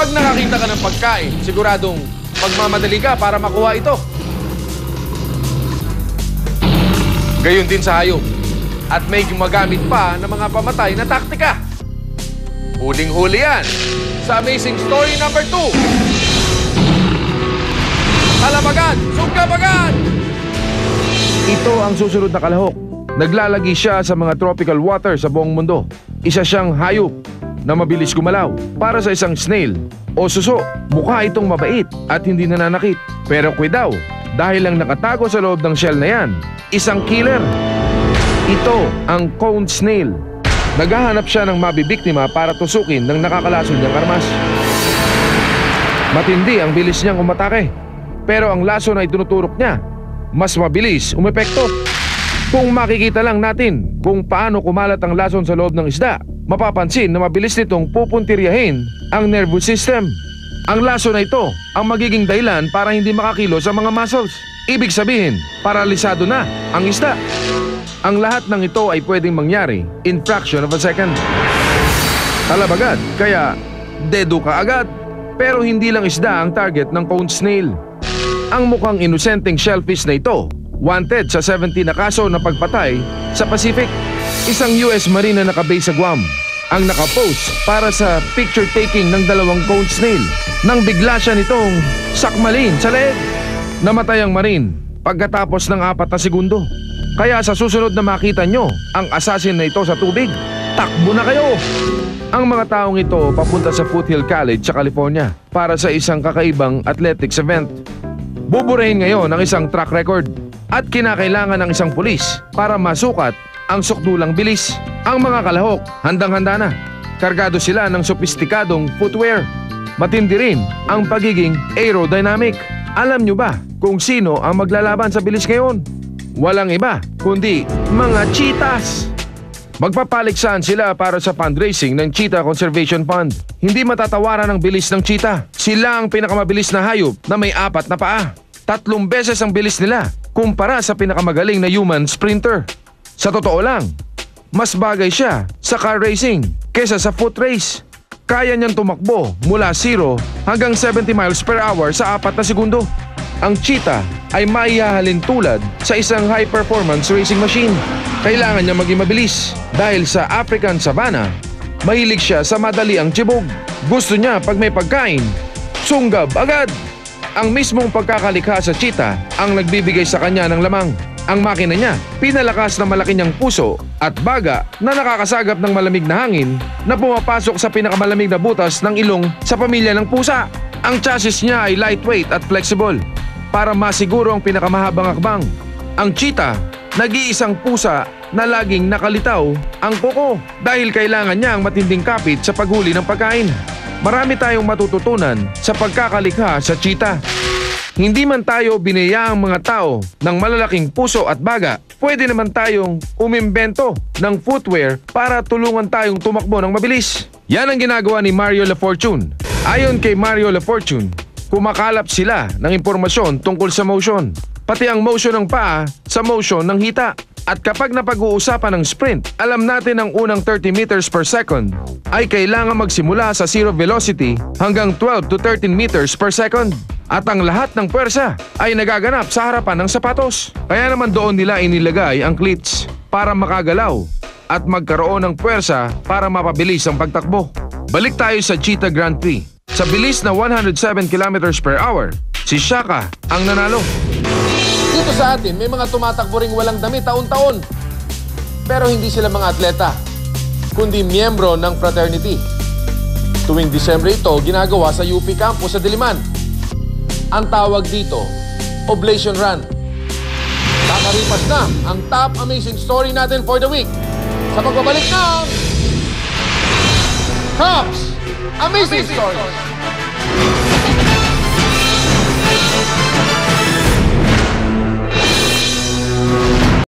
Pag nakakita ka ng pagkain, siguradong magmamadali ka para makuha ito. Gayon din sa hayop. At may gumagamit pa ng mga pamatay na taktika. Huling-huli yan sa Amazing Story number 2. Talabagan! Sunggabagan! Ito ang susunod na kalahok. Naglalagi siya sa mga tropical water sa buong mundo. Isa siyang hayop na mabilis gumalaw. Para sa isang snail o suso, mukha itong mabait at hindi nananakit. Pero kuidaw, dahil lang nakatago sa loob ng shell na yan, isang killer. Ito ang cone snail. Naghahanap siya ng mabibiktima para tusukin ng nakakalason niyang armas. Matindi ang bilis niyang umatake. Pero ang laso na itinuturok niya, mas mabilis umepekto. Kung makikita lang natin kung paano kumalat ang lason sa loob ng isda, mapapansin na mabilis nitong pupuntiryahin ang nervous system. Ang laso na ito ang magiging dahilan para hindi makakilos ang mga muscles. Ibig sabihin, paralisado na ang isda. Ang lahat ng ito ay pwedeng mangyari in fraction of a second. Talab agad, kaya dedo ka agad. Pero hindi lang isda ang target ng cone snail. Ang mukhang inosenteng shellfish na ito, wanted sa 70 na kaso na pagpatay sa Pacific. Isang US Marine na nakabase sa Guam ang nakapost para sa picture taking ng dalawang cone snail nang bigla siya nitong sakmalin sa leeg. Namatay ang Marine pagkatapos ng 4 na segundo. Kaya sa susunod na makita nyo ang assassin na ito sa tubig, takbo na kayo! Ang mga taong ito papunta sa Foothill College sa California para sa isang kakaibang athletics event. Buburahin ngayon ang isang track record at kinakailangan ng isang pulis para masukat ang sukdulang bilis. Ang mga kalahok handang-handa na. Kargado sila ng sopistikadong footwear. Matindi rin ang pagiging aerodynamic. Alam nyo ba kung sino ang maglalaban sa bilis ngayon? Walang iba kundi mga cheetahs. Magpapaliksaan sila para sa fundraising ng Cheetah Conservation Fund. Hindi matatawaran ang bilis ng cheetah. Sila ang pinakamabilis na hayop na may 4 na paa. 3 beses ang bilis nila kumpara sa pinakamagaling na human sprinter. Sa totoo lang, mas bagay siya sa car racing kesa sa foot race. Kaya niyang tumakbo mula 0 hanggang 70 miles per hour sa 4 na segundo. Ang cheetah ay maihahalin tulad sa isang high-performance racing machine. Kailangan niya maging mabilis dahil sa African savanna, mahilig siya sa madaliang tibog. Gusto niya pag may pagkain, sunggab agad. Ang mismong pagkakalikha sa cheetah ang nagbibigay sa kanya ng lamang. Ang makina niya, pinalakas ng malaki niyang puso at baga na nakakasagap ng malamig na hangin na pumapasok sa pinakamalamig na butas ng ilong sa pamilya ng pusa. Ang chassis niya ay lightweight at flexible para masiguro ang pinakamahabang akbang. Ang cheetah, nag-iisang pusa na laging nakalitaw ang kuko dahil kailangan niya ang matinding kapit sa paghuli ng pagkain. Marami tayong matututunan sa pagkakalikha sa cheetah. Hindi man tayo binayaang mga tao ng malalaking puso at baga, pwede naman tayong umimbento ng footwear para tulungan tayong tumakbo ng mabilis. Yan ang ginagawa ni Mario Lafortune. Ayon kay Mario Lafortune, kumakalap sila ng impormasyon tungkol sa motion, pati ang motion ng paa sa motion ng hita. At kapag napag-uusapan ng sprint, alam natin ang unang 30 meters per second ay kailangan magsimula sa 0 velocity hanggang 12 to 13 meters per second. At ang lahat ng puwersa ay nagaganap sa harapan ng sapatos. Kaya naman doon nila inilagay ang cleats para makagalaw at magkaroon ng puwersa para mapabilis ang pagtakbo. Balik tayo sa Cheetah Grand Prix. Sa bilis na 107 km per hour, si Shaka ang nanalo. Dito sa atin, may mga tumatakbo ring walang damit taon-taon. Pero hindi sila mga atleta, kundi miyembro ng fraternity. Tuwing Disyembre ito, ginagawa sa UP Campus sa Diliman. Ang tawag dito, Oblation Run. Kakaripas na ang top amazing story natin for the week sa pagbabalik ng Cops Amazing Stories!